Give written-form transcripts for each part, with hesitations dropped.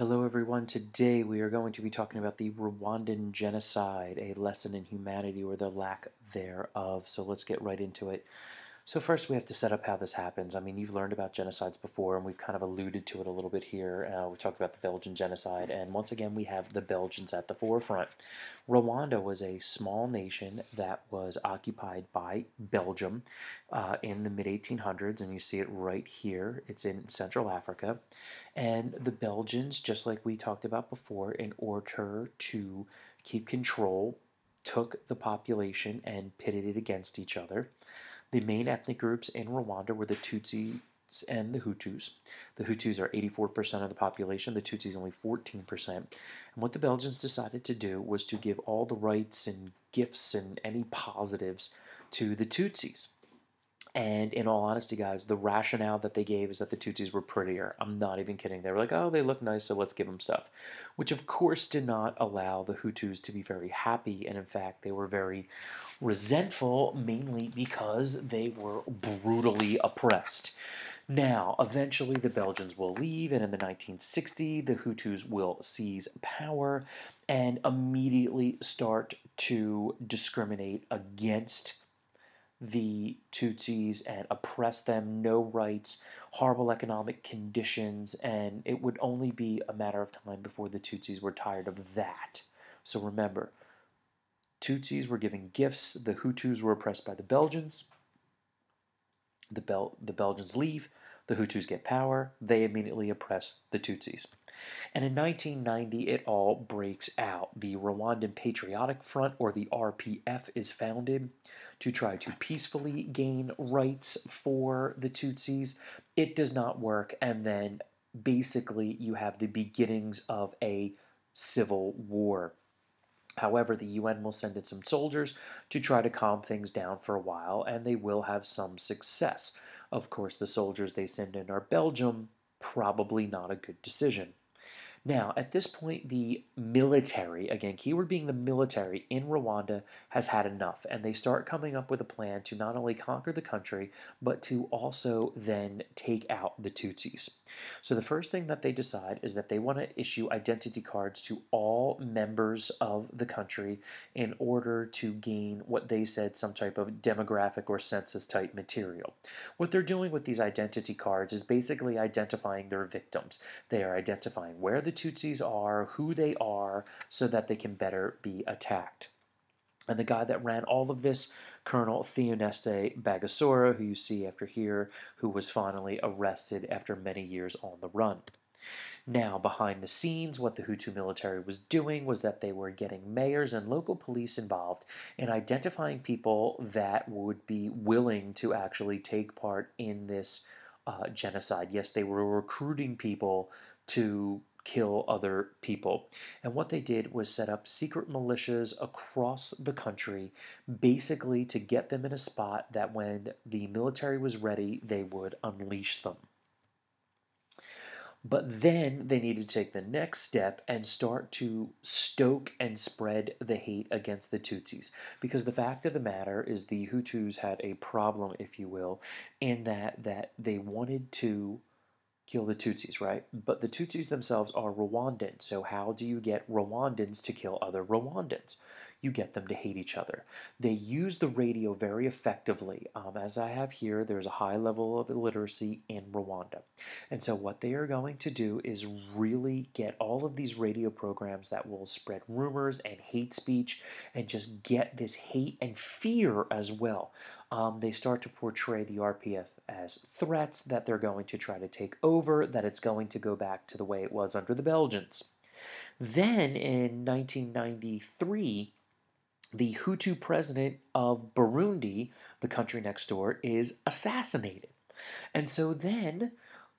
Hello everyone, today we are going to be talking about the Rwandan Genocide, a lesson in humanity or the lack thereof. So let's get right into it. So first we have to set up how this happens. I mean, you've learned about genocides before, and we've kind of alluded to it a little bit here. We talked about the Belgian genocide, and once again we have the Belgians at the forefront. Rwanda was a small nation that was occupied by Belgium in the mid-1800s, and you see it right here. It's in Central Africa. And the Belgians, just like we talked about before, in order to keep control, took the population and pitted it against each other. The main ethnic groups in Rwanda were the Tutsis and the Hutus. The Hutus are 84% of the population, the Tutsis only 14%. And what the Belgians decided to do was to give all the rights and gifts and any positives to the Tutsis. And in all honesty, guys, the rationale that they gave is that the Tutsis were prettier. I'm not even kidding. They were like, oh, they look nice, so let's give them stuff. Which, of course, did not allow the Hutus to be very happy. And in fact, they were very resentful, mainly because they were brutally oppressed. Now, eventually, the Belgians will leave, and in the 1960s, the Hutus will seize power and immediately start to discriminate against the Tutsis and oppress them, no rights, horrible economic conditions, and it would only be a matter of time before the Tutsis were tired of that. So remember, Tutsis were given gifts, the Hutus were oppressed by the Belgians, the Belgians leave, the Hutus get power, they immediately oppress the Tutsis. And in 1990, it all breaks out. The Rwandan Patriotic Front, or the RPF, is founded to try to peacefully gain rights for the Tutsis. It does not work, and then basically you have the beginnings of a civil war. However, the UN will send in some soldiers to try to calm things down for a while, and they will have some success. Of course, the soldiers they send in are Belgium, probably not a good decision. Now, at this point, the military, again, keyword being the military in Rwanda, has had enough, and they start coming up with a plan to not only conquer the country, but to also then take out the Tutsis. So the first thing that they decide is that they want to issue identity cards to all members of the country in order to gain what they said some type of demographic or census type material. What they're doing with these identity cards is basically identifying their victims. They are identifying where the Tutsis are, who they are, so that they can better be attacked. And the guy that ran all of this, Colonel Theoneste Bagasora, who you see after here, who was finally arrested after many years on the run. Now, behind the scenes, what the Hutu military was doing was that they were getting mayors and local police involved in identifying people that would be willing to actually take part in this genocide. Yes, they were recruiting people to kill other people. And what they did was set up secret militias across the country, basically to get them in a spot that when the military was ready, they would unleash them. But then they needed to take the next step and start to stoke and spread the hate against the Tutsis. Because the fact of the matter is the Hutus had a problem, if you will, in that they wanted to kill the Tutsis, right? But the Tutsis themselves are Rwandan. So how do you get Rwandans to kill other Rwandans? You get them to hate each other. They use the radio very effectively. As I have here, there's a high level of illiteracy in Rwanda. And so what they are going to do is really get all of these radio programs that will spread rumors and hate speech and just get this hate and fear as well. They start to portray the RPF as threats, that they're going to try to take over, that it's going to go back to the way it was under the Belgians. Then in 1993, the Hutu president of Burundi, the country next door, is assassinated. And so then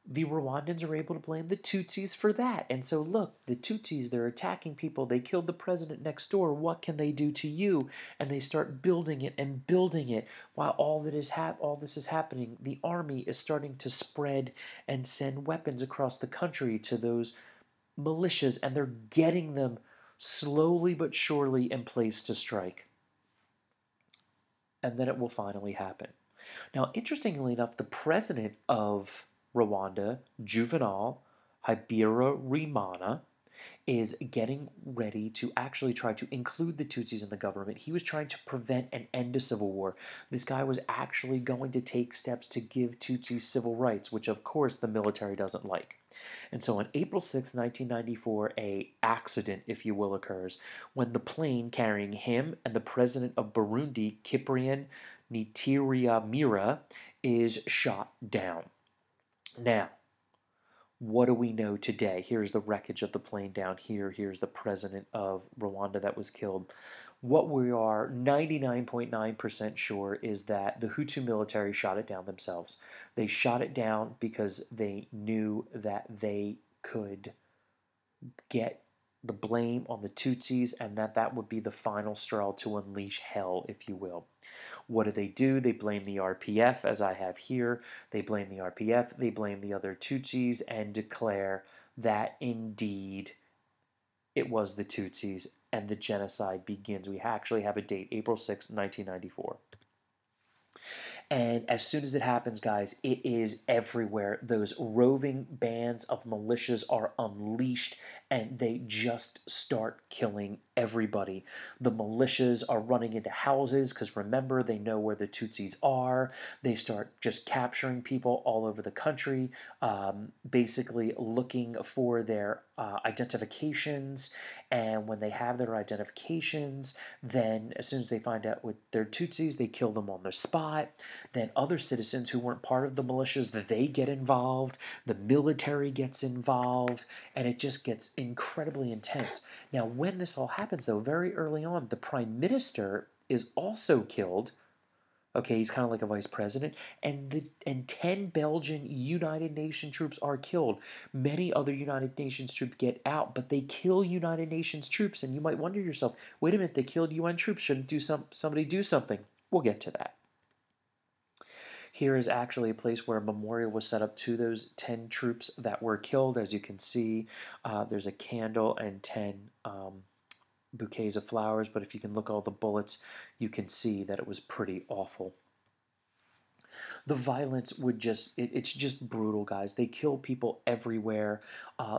the Rwandans are able to blame the Tutsis for that. And so look, the Tutsis, they're attacking people. They killed the president next door. What can they do to you? And they start building it and building it. While all this is happening, the army is starting to spread and send weapons across the country to those militias, and they're getting them slowly but surely in place to strike. And then it will finally happen. Now, interestingly enough, the president of Rwanda, Juvenal Habyarimana is getting ready to actually try to include the Tutsis in the government. He was trying to prevent and end a civil war. This guy was actually going to take steps to give Tutsis civil rights, which of course the military doesn't like. And so on April 6, 1994, a accident, if you will, occurs when the plane carrying him and the president of Burundi, Cyprien Ntaryamira, is shot down. Now, what do we know today? Here's the wreckage of the plane down here. Here's the president of Rwanda that was killed. What we are 99.9% sure is that the Hutu military shot it down themselves. They shot it down because they knew that they could get the blame on the Tutsis and that would be the final straw to unleash hell, if you will. What do? They blame the RPF, as I have here. They blame the RPF, they blame the other Tutsis, and declare that indeed it was the Tutsis, and the genocide begins. We actually have a date, April 6, 1994. And as soon as it happens, guys, it is everywhere. Those roving bands of militias are unleashed and they just start killing everybody. The militias are running into houses because remember, they know where the Tutsis are. They start just capturing people all over the country, basically looking for their identifications. And when they have their identifications, then as soon as they find out what they're Tutsis, they kill them on the spot. Then other citizens who weren't part of the militias, they get involved. The military gets involved, and it just gets incredibly intense. Now, when this all happens, though, very early on, the prime minister is also killed. Okay, he's kind of like a vice president, and 10 Belgian United Nations troops are killed. Many other United Nations troops get out, but they kill United Nations troops, and you might wonder yourself, wait a minute, they killed UN troops, shouldn't somebody do something? We'll get to that. Here is actually a place where a memorial was set up to those 10 troops that were killed. As you can see, there's a candle and 10 bouquets of flowers, but if you can look at all the bullets, you can see that it was pretty awful. The violence would it's just brutal, guys. They kill people everywhere.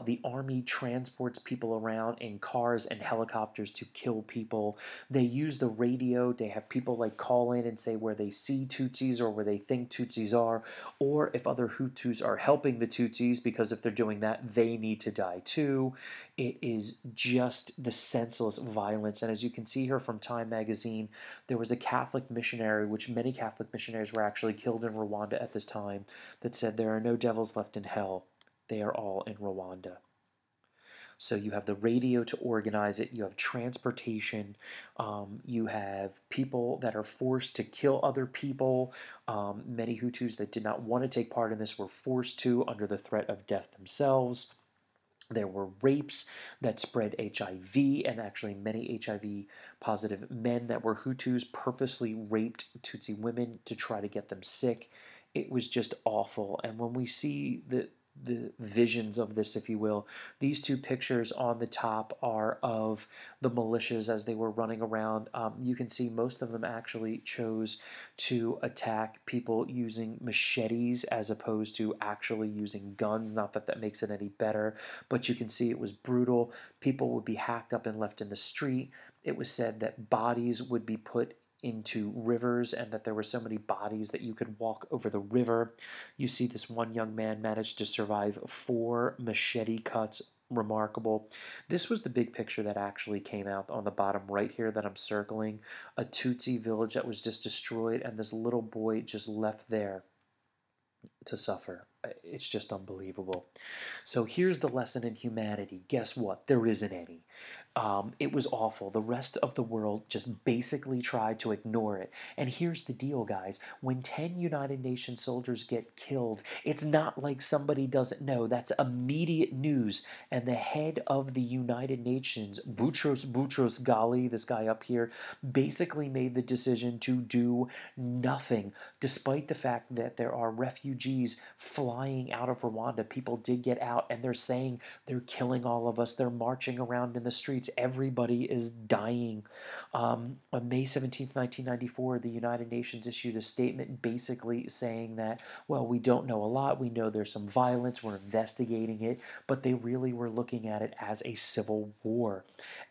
The army transports people around in cars and helicopters to kill people. They use the radio. They have people like call in and say where they see Tutsis or where they think Tutsis are, or if other Hutus are helping the Tutsis, because if they're doing that, they need to die too. It is just the senseless violence. And as you can see here from Time magazine, there was a Catholic missionary, which many Catholic missionaries were actually killed in Rwanda at this time, that said there are no devils left in hell. They are all in Rwanda. So you have the radio to organize it, you have transportation, you have people that are forced to kill other people. Many Hutus that did not want to take part in this were forced to under the threat of death themselves. There were rapes that spread HIV, and actually many HIV-positive men that were Hutus purposely raped Tutsi women to try to get them sick. It was just awful. And when we see the visions of this, if you will, these two pictures on the top are of the militias as they were running around. You can see most of them actually chose to attack people using machetes as opposed to actually using guns. Not that that makes it any better, but you can see it was brutal. People would be hacked up and left in the street. It was said that bodies would be put into rivers and that there were so many bodies that you could walk over the river. You see this one young man managed to survive 4 machete cuts. Remarkable. This was the big picture that actually came out on the bottom right here that I'm circling. A Tutsi village that was just destroyed and this little boy just left there to suffer. It's just unbelievable. So here's the lesson in humanity. Guess what? There isn't any. It was awful. The rest of the world just basically tried to ignore it. And here's the deal, guys. When 10 United Nations soldiers get killed, it's not like somebody doesn't know. That's immediate news. And the head of the United Nations, Boutros Ghali, this guy up here, basically made the decision to do nothing, despite the fact that there are refugees flying flying out of Rwanda. People did get out, and they're saying they're killing all of us. They're marching around in the streets. Everybody is dying. On May 17th, 1994, the United Nations issued a statement basically saying that, well, we don't know a lot. We know there's some violence. We're investigating it. But they really were looking at it as a civil war.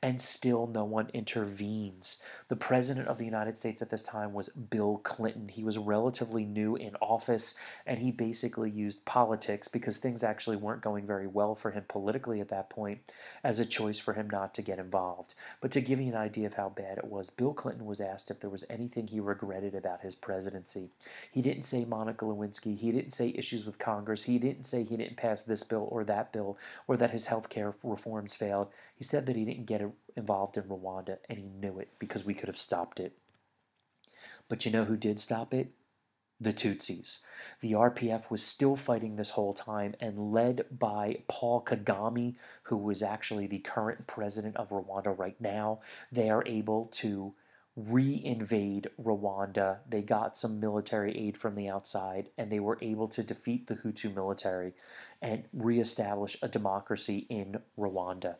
And still no one intervenes. The President of the United States at this time was Bill Clinton. He was relatively new in office, and he basically used politics, because things actually weren't going very well for him politically at that point, as a choice for him not to get involved. But to give you an idea of how bad it was, Bill Clinton was asked if there was anything he regretted about his presidency. He didn't say Monica Lewinsky. He didn't say issues with Congress. He didn't say he didn't pass this bill, or that his health care reforms failed. He said that he didn't get involved in Rwanda, and he knew it, because we could have stopped it. But you know who did stop it? The Tutsis. The RPF was still fighting this whole time, and led by Paul Kagame, who was actually the current president of Rwanda right now, they are able to re-invade Rwanda. They got some military aid from the outside, and they were able to defeat the Hutu military and reestablish a democracy in Rwanda.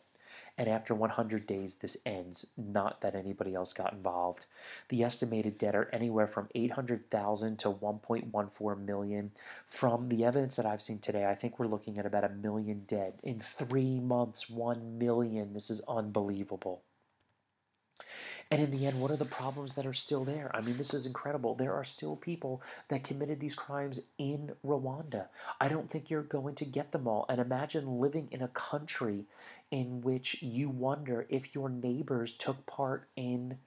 And after 100 days, this ends, not that anybody else got involved. The estimated dead are anywhere from 800,000 to 1.14 million. From the evidence that I've seen today, I think we're looking at about 1 million dead. In 3 months, 1 million. This is unbelievable. And in the end, what are the problems that are still there? I mean, this is incredible. There are still people that committed these crimes in Rwanda. I don't think you're going to get them all. And imagine living in a country in which you wonder if your neighbors took part in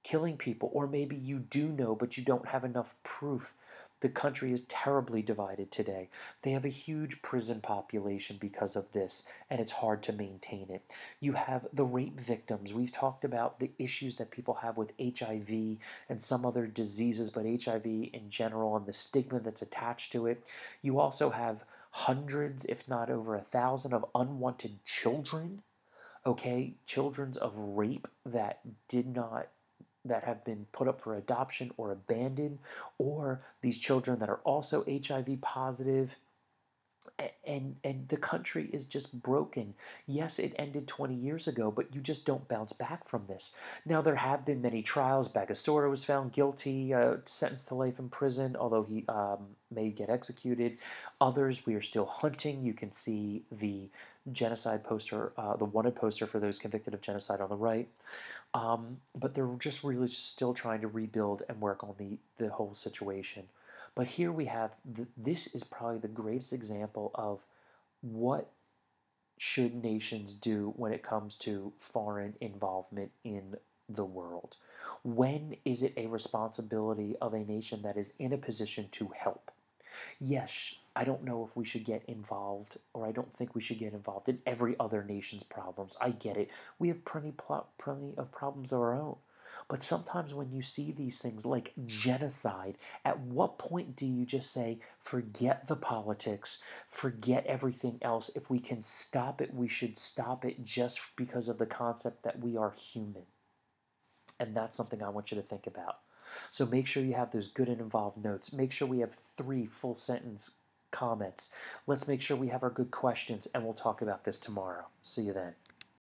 killing people, or maybe you do know, but you don't have enough proof. The country is terribly divided today. They have a huge prison population because of this, and it's hard to maintain it. You have the rape victims. We've talked about the issues that people have with HIV and some other diseases, but HIV in general, and the stigma that's attached to it. You also have hundreds, if not over 1,000, of unwanted children. Okay, children of rape that have been put up for adoption or abandoned, or these children that are also HIV positive. And the country is just broken. Yes, it ended 20 years ago, but you just don't bounce back from this. Now, there have been many trials. Bagosora was found guilty, sentenced to life in prison, although he may get executed. Others we are still hunting. You can see the genocide poster, the wanted poster for those convicted of genocide on the right. But they're just really still trying to rebuild and work on the whole situation. But here we have, this is probably the greatest example of what should nations do when it comes to foreign involvement in the world. When is it a responsibility of a nation that is in a position to help? Yes, I don't know if we should get involved, or I don't think we should get involved in every other nation's problems. I get it. We have plenty of problems of our own. But sometimes when you see these things like genocide, at what point do you just say, forget the politics, forget everything else? If we can stop it, we should stop it, just because of the concept that we are human. And that's something I want you to think about. So make sure you have those good and involved notes. Make sure we have 3 full sentence comments. Let's make sure we have our good questions, and we'll talk about this tomorrow. See you then.